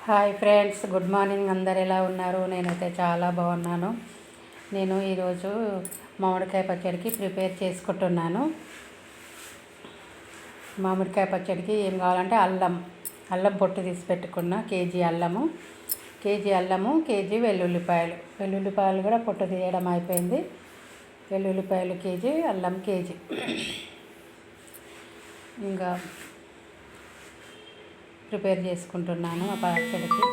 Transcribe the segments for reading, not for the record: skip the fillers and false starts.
Hi friends, good morning. అందరు ఎలా ఉన్నారు? నేనైతే చాలా బాగున్నాను. నేను ఈరోజు మామిడికాయ పచ్చడికి ప్రిపేర్ చేసుకుంటున్నాను. మామిడికాయ పచ్చడికి ఏం కావాలంటే అల్లం పొట్టు తీసి పెట్టుకున్న కేజీ అల్లము, కేజీ వెల్లుల్లిపాయలు కూడా పొట్టు తీయడం అయిపోయింది. వెల్లుల్లిపాయలు కేజీ, అల్లం కేజీ. ఇంకా ప్రిపేర్ చేసుకుంటున్నాను ఆ పచ్చడికి.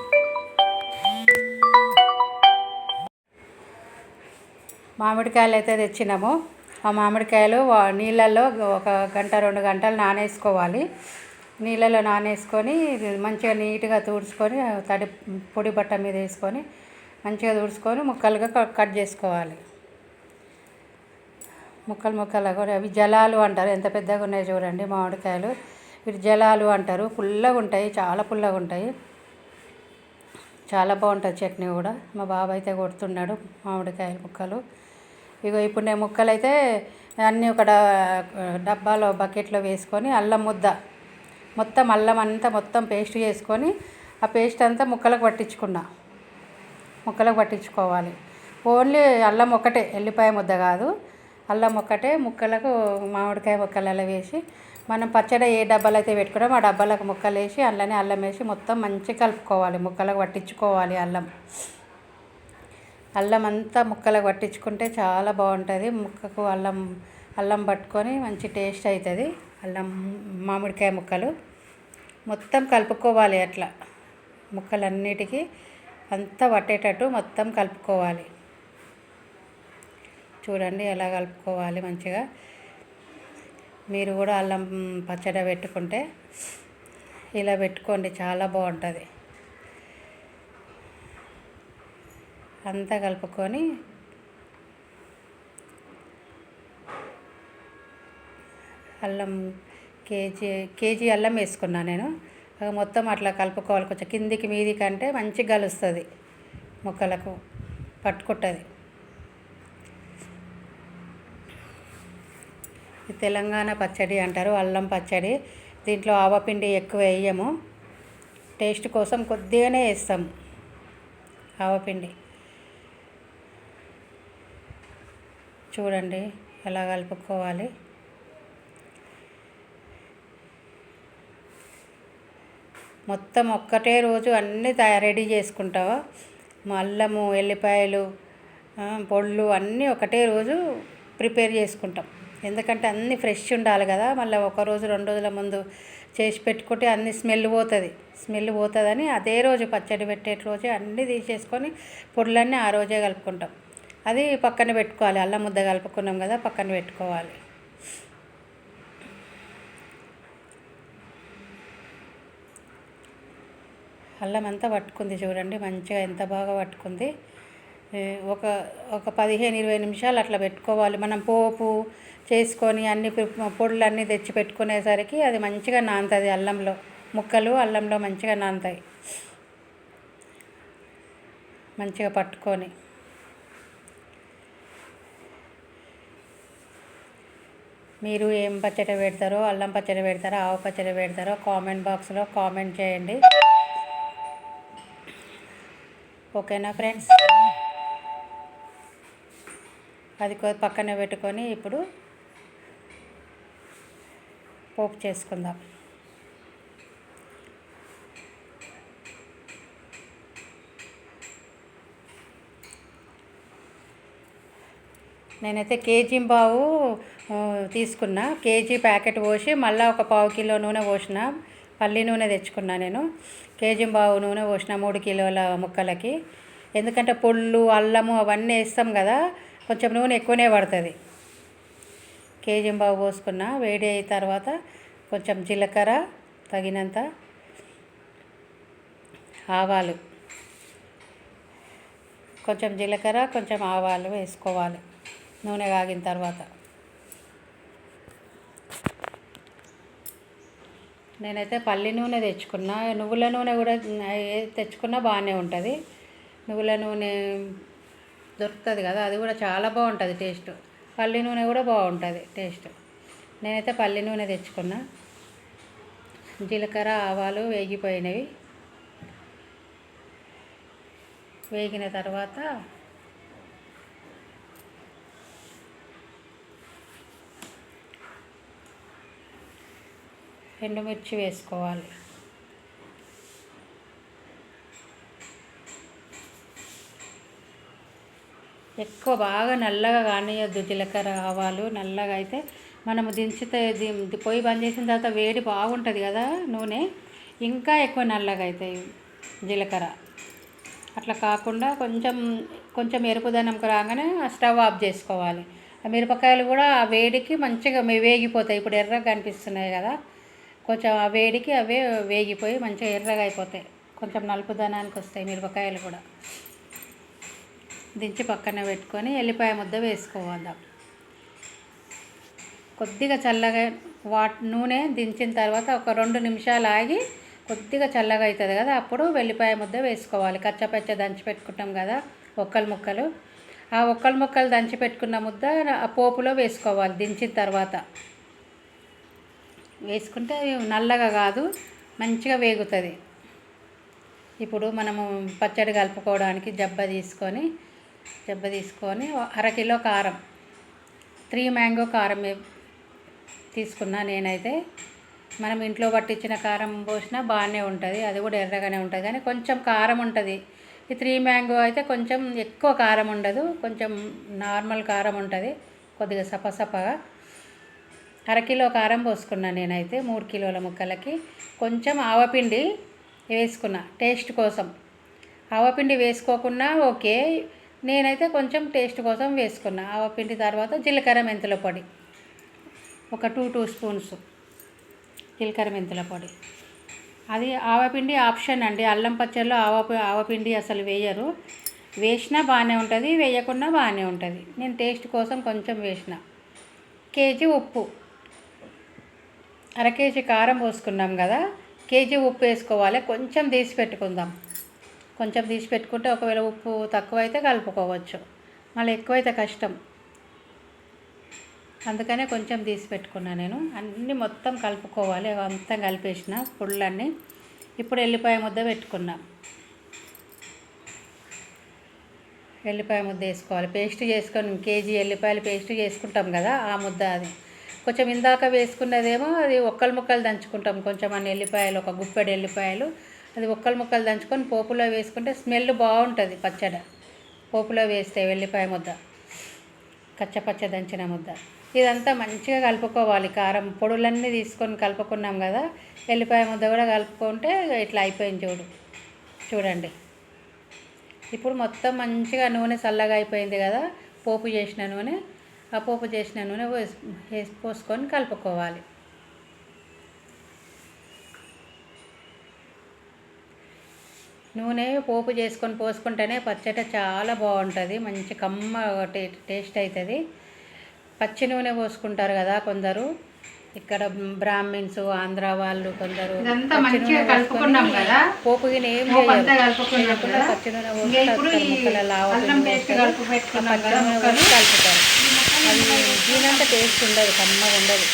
మామిడికాయలు అయితే తెచ్చినాము. ఆ మామిడికాయలు నీళ్ళల్లో ఒక గంట 2 గంటలు నానేసుకోవాలి. నీళ్ళలో నానేసుకొని మంచిగా నీట్గా తుడుచుకొని పొడి బట్ట మీద వేసుకొని మంచిగా తుడుచుకొని ముక్కలుగా కట్ చేసుకోవాలి. ముక్కలుగా కూడా అవి జలాలు అంటారు. ఎంత పెద్దగా ఉన్నాయో చూడండి మామిడికాయలు. వీటి జలాలు అంటారు. పుల్లగా ఉంటాయి, చాలా పుల్లగా ఉంటాయి. చాలా బాగుంటుంది చట్నీ కూడా. మా బాబు అయితే కొడుతున్నాడు మామిడికాయ ముక్కలు. ఇప్పుడు నేను ముక్కలు అయితే అన్నీ ఒక డబ్బాలో బకెట్లో వేసుకొని అల్లం ముద్ద అల్లం అంతా పేస్ట్ చేసుకొని ఆ పేస్ట్ అంతా ముక్కలకు పట్టించుకోవాలి. ఓన్లీ అల్లం ఒక్కటే, ఎల్లిపాయ ముద్ద కాదు. అల్లం ఒక్కటే ముక్కలకు మామిడికాయ ముక్కలలో వేసి మనం పచ్చడి ఏ డబ్బాలు అయితే పెట్టుకున్నామో ఆ డబ్బాలకు ముక్కలు వేసి అందులోనే అల్లం వేసి మొత్తం మంచిగా కలుపుకోవాలి. ముక్కలకు పట్టించుకోవాలి. అల్లం అంతా ముక్కలకు పట్టించుకుంటే చాలా బాగుంటుంది. ముక్కకు అల్లం పట్టుకొని మంచి టేస్ట్ అవుతుంది. మామిడికాయ ముక్కలు మొత్తం కలుపుకోవాలి. అట్లా ముక్కలన్నిటికీ అంతా పట్టేటట్టు మొత్తం కలుపుకోవాలి. చూడండి ఎలా కలుపుకోవాలి మంచిగా. మీరు కూడా అల్లం పచ్చడి పెట్టుకుంటే ఇలా పెట్టుకోండి, చాలా బాగుంటుంది. అంతా కలుపుకొని అల్లం కేజీ అల్లం వేసుకున్నాను నేను. మొత్తం అట్లా కలుపుకోవాలి. కొంచెం కిందికి మీదికి అంటే మంచిగా కలుస్తుంది, ముక్కలకు పట్టుకుంటుంది. తెలంగాణ పచ్చడి అంటారు, అల్లం పచ్చడి. దీంట్లో ఆవపిండి ఎక్కువ వేయము, టేస్ట్ కోసం కొద్దిగానే వేస్తాం ఆవపిండి. చూడండి ఎలా కలుపుకోవాలి. మొత్తం ఒక్కటే రోజు అన్నీ రెడీ చేసుకుంటావా? అల్లము, ఎల్లిపాయలు, పొళ్ళు అన్నీ ఒకటే రోజు ప్రిపేర్ చేసుకుంటాం. ఎందుకంటే అన్నీ ఫ్రెష్ ఉండాలి కదా. మళ్ళీ 1 రోజు 2 రోజుల ముందు చేసి పెట్టుకుంటే అన్నీ స్మెల్ పోతుందని అదే రోజు పచ్చడి పెట్టే రోజే అన్నీ తీసేసుకొని పొడులన్నీ ఆ రోజే కలుపుకుంటాం. అది పక్కన పెట్టుకోవాలి. అల్లం ముద్ద కలుపుకున్నాం కదా, పక్కన పెట్టుకోవాలి. అల్లం అంతా పట్టుకుంది చూడండి, మంచిగా ఎంత బాగా పట్టుకుంది. ఒక 15-20 నిమిషాలు అట్లా పెట్టుకోవాలి. మనం పోపు చేసుకొని అన్ని పొడులు అన్నీ తెచ్చి పెట్టుకునేసరికి అది మంచిగా నానుతుంది. ముక్కలు అల్లంలో మంచిగా నానుతాయి. మంచిగా పట్టుకొని మీరు ఏం పచ్చడి పెడతారో, అల్లం పచ్చడి పెడతారో, ఆవు పచ్చడి పెడతారో కామెంట్ బాక్స్లో కామెంట్ చేయండి. ఓకేనా ఫ్రెండ్స్? అది పక్కన పెట్టుకొని ఇప్పుడు పోపు చేసుకుందాం. నేనైతే కేజీ బావు తీసుకున్నా. కేజీ ప్యాకెట్ పోసి మళ్ళీ ఒక 1/2 కిలో నూనె పోసిన. పల్లి నూనె తెచ్చుకున్నా నేను. కేజీ బావు నూనె పోసిన 3 కిలోల ముక్కలకి. ఎందుకంటే పొళ్ళు, అల్లము అవన్నీ వేస్తాం కదా, కొంచెం నూనె ఎక్కువనే పడుతుంది. కేజీ బావు పోసుకున్న. వేడి అయిన తర్వాత కొంచెం జీలకర్ర, తగినంత ఆవాలు, కొంచెం ఆవాలు వేసుకోవాలి నూనె కాగిన తర్వాత. నేనైతే పల్లి నూనె తెచ్చుకున్నా. నువ్వుల నూనె కూడా తెచ్చుకున్నా బాగానే ఉంటుంది. నువ్వుల నూనె దొరుకుతుంది కదా, అది కూడా చాలా బాగుంటుంది టేస్ట్. పల్లి నూనె కూడా బాగుంటుంది టేస్ట్. నేనైతే పల్లి నూనె తెచ్చుకున్నా. జీలకర్ర, ఆవాలు వేగిపోయినవి. వేగిన తర్వాత ఎండుమిర్చి వేసుకోవాలి. ఎక్కువ బాగా నల్లగా కానియద్దు. జీలకర్ర ఆవాలు నల్లగా అయితే మనము దించితే పొయ్యి బంద్ చేసిన తర్వాత వేడి బాగుంటుంది కదా నూనె, ఇంకా ఎక్కువ నల్లగా అవుతాయి జీలకర్ర. అట్లా కాకుండా కొంచెం కొంచెం ఎరుపుదనంకు రాగానే స్టవ్ ఆఫ్ చేసుకోవాలి. ఆ మిరపకాయలు కూడా ఆ వేడికి మంచిగా వేగిపోతాయి. ఇప్పుడు ఎర్రగా కనిపిస్తున్నాయి కదా, కొంచెం ఆ వేడికి అవే వేగిపోయి మంచిగా ఎర్రగా అయిపోతాయి. కొంచెం నలుపుదనానికి వస్తాయి మిరపకాయలు కూడా. దించి పక్కన పెట్టుకొని ఎల్లిపాయ ముద్ద వేసుకోవాలి. కొద్దిగా చల్లగా నూనె దించిన తర్వాత ఒక 2 నిమిషాలు ఆగి కొద్దిగా చల్లగా అవుతుంది కదా, అప్పుడు వెల్లిపాయ ముద్ద వేసుకోవాలి. కచ్చపచ్చ దంచి పెట్టుకుంటాం కదా ముక్కలు, ఆ ముక్కలు దంచి పెట్టుకున్న ముద్ద ఆ పోపులో వేసుకోవాలి. దించిన తర్వాత వేసుకుంటే నల్లగా కాదు, మంచిగా వేగుతుంది. ఇప్పుడు మనము పచ్చడి కలుపుకోవడానికి జబ్బ తీసుకొని 1/2 కిలో కారం, 3 మ్యాంగో కారం తీసుకున్నా నేనైతే. మనం ఇంట్లో పట్టించిన కారం పోసినా బాగానే ఉంటుంది, అది కూడా ఎర్రగానే ఉంటుంది, కానీ కొంచెం కారం ఉంటుంది. ఈ 3 మ్యాంగో అయితే కొంచెం ఎక్కువ కారం ఉండదు, కొంచెం నార్మల్ కారం ఉంటుంది, కొద్దిగా సపసపగా. 1/2 కిలో కారం పోసుకున్నాను నేనైతే 3 కిలోల ముక్కలకి. కొంచెం ఆవపిండి వేసుకున్నా టేస్ట్ కోసం. ఆవపిండి వేసుకోకున్నా ఓకే, నేనైతే కొంచెం టేస్ట్ కోసం వేసుకున్నా ఆవపిండి. తర్వాత జీలకర్ర మెంతుల పొడి ఒక 2 స్పూన్స్ జీలకర్ర మెంతుల పొడి. అది ఆవపిండి ఆప్షన్ అండి. అల్లం పచ్చడిలో ఆవపిండి అసలు వేయరు. వేసినా బాగానే ఉంటుంది, వేయకుండా బాగానే ఉంటుంది. నేను టేస్ట్ కోసం కొంచెం వేసిన. కేజీ ఉప్పు, 1/2 కేజీ కారం పోసుకున్నాం కదా, కేజీ ఉప్పు వేసుకోవాలి. కొంచెం తీసి పెట్టుకుందాం. కొంచెం తీసి పెట్టుకుంటే ఒకవేళ ఉప్పు తక్కువ అయితే కలుపుకోవచ్చు, మళ్ళీ ఎక్కువైతే కష్టం. అందుకనే కొంచెం తీసి పెట్టుకున్నాను నేను. అన్నీ మొత్తం కలుపుకోవాలి. అంతా కలిపేసిన పుళ్ళన్నీ. ఇప్పుడు ఎల్లిపాయ ముద్ద పెట్టుకున్నాం. ఎల్లిపాయ ముద్ద వేసుకోవాలి. పేస్ట్ చేసుకొని కేజీ ఎల్లిపాయలు పేస్ట్ చేసుకుంటాం కదా, ఆ ముద్ద అది. కొంచెం ఇందాక వేసుకున్నదేమో అది ముక్కలు దంచుకుంటాం. కొంచెం అన్ని ఎల్లిపాయలు, ఒక గుప్పెడు ఎల్లిపాయలు, అది ముక్కలు దంచుకొని పోపులో వేసుకుంటే స్మెల్ బాగుంటుంది పచ్చడి. పోపులో వేస్తే ఎల్లిపాయ ముద్ద, కచ్చపచ్చ దంచిన ముద్ద. ఇదంతా మంచిగా కలుపుకోవాలి. కారం పొడులన్నీ తీసుకొని కలుపుకున్నాం కదా, ఎల్లిపాయ ముద్ద కూడా కలుపుకుంటే ఇట్లా అయిపోయింది చూడండి. ఇప్పుడు మొత్తం మంచిగా నూనె చల్లగా అయిపోయింది కదా, పోపు చేసిన నూనె, ఆ పోపు చేసిన నూనె పోసుకొని కలుపుకోవాలి. నూనె పోపు చేసుకొని పోసుకుంటేనే పచ్చడి చాలా బాగుంటుంది, మంచి కమ్మ టేస్ట్ అవుతుంది. పచ్చి నూనె పోసుకుంటారు కదా కొందరు, ఇక్కడ బ్రాహ్మిన్స్, ఆంధ్ర వాళ్ళు కొందరు కలుపుకున్నాం కదా పోపుకి ఏం చేయకుండా పచ్చి నూనె పోసుకుంటారు. ముక్కలలో కలుపుతారు. అది దీనంత టేస్ట్ ఉండదు, కమ్మగా ఉండదు.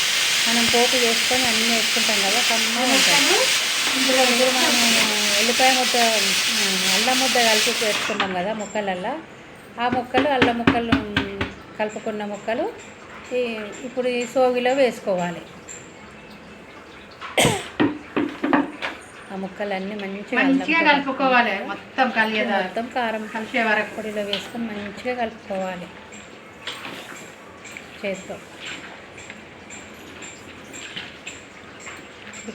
మనం పోపు చేసుకొని అన్నీ వేసుకుంటాం కదా, కమ్మగా ఉంటుంది. ఇప్పుడు మనం ఎల్లిపాయ ముద్ద, అల్లం ముద్ద కలిపి పెట్టుకున్నాం కదా ముక్కలల్లో, ఆ ముక్కలు అల్లం ముక్కలు కలుపుకున్న ముక్కలు ఇప్పుడు ఈ సోగిలో వేసుకోవాలి. ఆ ముక్కలన్నీ మంచిగా కలుపుకోవాలి. మొత్తం కారం కలిసే వరకు పొడిలో వేసుకొని మంచిగా కలుపుకోవాలి చేత్తో.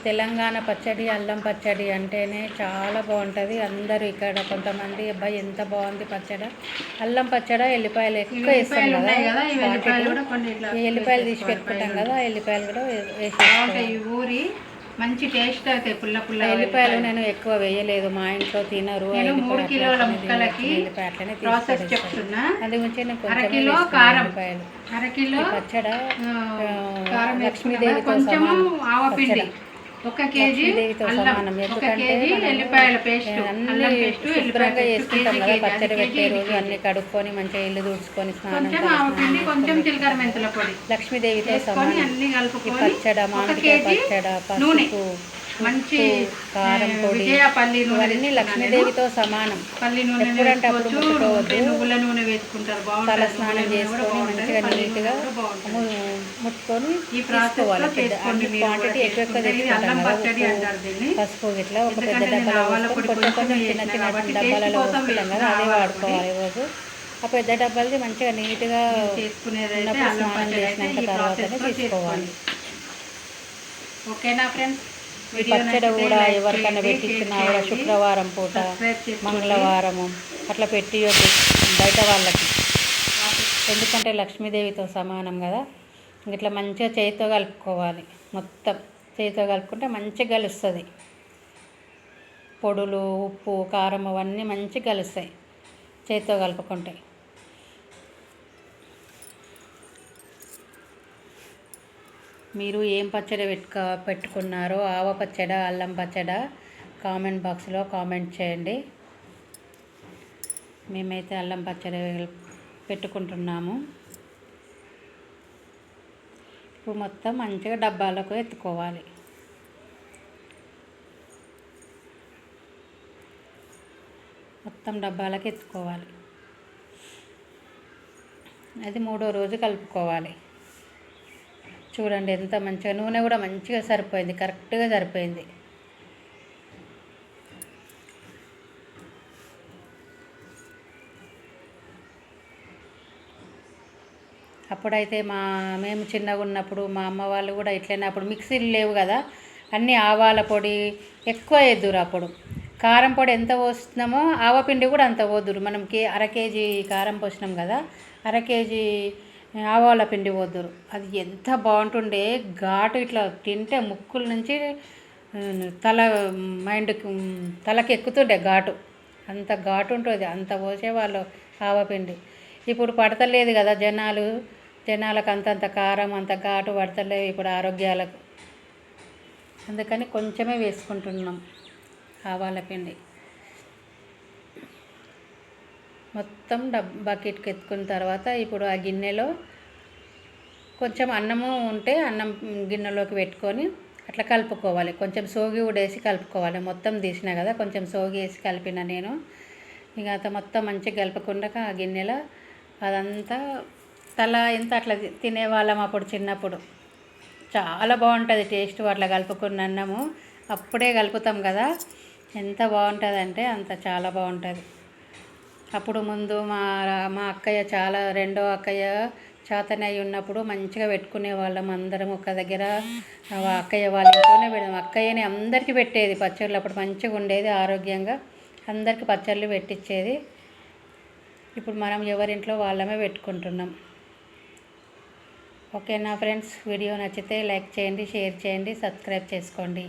తెలంగాణ పచ్చడి, అల్లం పచ్చడి అంటేనే చాలా బాగుంటుంది. అందరూ ఇక్కడ కొంతమంది అబ్బాయి ఎంత బాగుంది పచ్చడి, అల్లం పచ్చడి ఎల్లిపాయలు ఎక్కువ వేస్తాం కదా, ఈ ఎల్లిపాయలు తీసి పెట్టుకుంటాం కదా, ఎల్లిపాయలు కూడా వేసేస్తాయి. ఊరి మంచి టేస్ట్ అవుతాయి పుల్ల పుల్ల. ఎల్లిపాయలు నేను ఎక్కువ వేయలేదు, మా ఇంట్లో తినరు. 3 కిలోల ముక్కలకి అట్లనే చెప్తున్నా. అది గురించి నేను కొంచెం ఎల్లిపాయలు 1/2 కిలో పచ్చడి లక్ష్మీదేవితో సమానం. పచ్చడి 1 కేజీ సమానం. ఎందుకంటే అన్నీ శుభ్రంగా చేసుకుంటాం కదా పచ్చడి పెట్టే రోజు, అన్నీ కడుక్కొని మంచిగా ఇల్లు తుడుచుకొని స్నానం లక్ష్మీదేవితో సమానం. ఈ పచ్చడి, మామిడికాయ పచ్చడి, పసుపు, మంచి కారం పొడి ఇవన్నీ లక్ష్మీదేవితో సమానం. ఎప్పుడంటే అప్పుడు ముట్టుకోవద్దు. నువ్వుల నూనె వేసుకుంటారు, తల స్నానం చేసుకొని మంచిగా నీట్గా ముట్టుకొని తీసుకోవాలి. క్వాంటిటీ ఎక్కువ తెచ్చుకుంటాం కదా, పసుపు ఇట్లా ఒక పెద్ద డబ్బాలో పోసుకొని కొంచెం కొంచెం చిన్న చిన్న డబ్బాలలో పోసుకుంటాం కదా, అదే వాడుకోవాలి రోజు. ఆ పెద్ద డబ్బాలకి మంచిగా నీట్గా ఉన్నప్పుడు స్నానం చేసినాక తర్వాతనే తీసుకోవాలి. ఓకేనా ఫ్రెండ్స్? ఈ పచ్చడి కూడా ఎవరికైనా పెట్టించినా కూడా శుక్రవారం పూట, మంగళవారము అట్లా పెట్టియొద్దు బయట వాళ్ళకి, ఎందుకంటే లక్ష్మీదేవితో సమానం కదా. ఇట్లా మంచిగా చేతితో కలుపుకోవాలి. మొత్తం చేతితో కలుపుకుంటే మంచిగా కలుస్తుంది. పొడులు, ఉప్పు, కారం అవన్నీ మంచిగా కలుస్తాయి చేతితో కలుపుకుంటే. మీరు ఏం పచ్చడి పెట్టుకున్నారో, ఆవ పచ్చడి, అల్లం పచ్చడి, కామెంట్ బాక్స్లో కామెంట్ చేయండి. మేమైతే అల్లం పచ్చడి పెట్టుకుంటున్నాము. ఇప్పుడు మొత్తం మంచిగా డబ్బాలకు ఎత్తుకోవాలి. మొత్తం డబ్బాలకు ఎత్తుకోవాలి. అది 3వ రోజు కలుపుకోవాలి. చూడండి ఎంత మంచిగా, నూనె కూడా మంచిగా సరిపోయింది, కరెక్ట్గా సరిపోయింది. అప్పుడైతే మేము చిన్నగా ఉన్నప్పుడు మా అమ్మ వాళ్ళు కూడా ఇట్లనే, అప్పుడు మిక్సీలు లేవు కదా, అన్నీ ఆవాల పొడి ఎక్కువ వేద్దురు. అప్పుడు కారం పొడి ఎంత పోస్తున్నామో ఆవపిండి కూడా అంత పోదురు. మనం అర కేజీ కారం పోసినాం కదా, అర కేజీ ఆవాల పిండి పోదురు. అది ఎంత బాగుంటుండే, ఘాటు ఇట్లా తింటే ముక్కుల నుంచి తలకి ఎక్కుతుండే ఘాటు, అంత ఘాటు ఉంటుంది. అంత పోసేవాళ్ళు ఆవపిండి. ఇప్పుడు పడతలేదు కదా జనాలకు అంతంత కారం, అంత ఘాటు పడతలేదు ఇప్పుడు ఆరోగ్యాలకు. అందుకని కొంచెమే వేసుకుంటున్నాం ఆవాల పిండి. మొత్తం బకెట్కి ఎత్తుకున్న తర్వాత ఇప్పుడు ఆ గిన్నెలో కొంచెం అన్నము ఉంటే అన్నం గిన్నెలోకి పెట్టుకొని అట్లా కలుపుకోవాలి. కొంచెం సోగి కూడా వేసి కలుపుకోవాలి. మొత్తం తీసినా కదా, కొంచెం సోగి వేసి కలిపిన నేను. ఇక అంత మొత్తం మంచిగా కలుపుకుండా ఆ గిన్నెలో అదంతా తల ఎంత అట్లా తినేవాళ్ళం అప్పుడు చిన్నప్పుడు. చాలా బాగుంటుంది టేస్ట్ అట్లా కలుపుకున్న అన్నము. అప్పుడే కలుపుతాం కదా, ఎంత బాగుంటుందంటే అంత చాలా బాగుంటుంది. అప్పుడు ముందు మా అక్కయ్య రెండో అక్కయ్య చేతనయ్యి ఉన్నప్పుడు మంచిగా పెట్టుకునే వాళ్ళం అందరం ఒక దగ్గర. అక్కయ్య వాళ్ళ ఇంట్లోనే పెడదాం. అక్కయ్యని అందరికీ పెట్టేది పచ్చళ్ళు. అప్పుడు మంచిగా ఉండేది, ఆరోగ్యంగా అందరికీ పచ్చళ్ళు పెట్టించేది. ఇప్పుడు మనం ఎవరింట్లో వాళ్ళమే పెట్టుకుంటున్నాం. ఓకేనా ఫ్రెండ్స్? వీడియో నచ్చితే లైక్ చేయండి, షేర్ చేయండి, సబ్స్క్రైబ్ చేసుకోండి.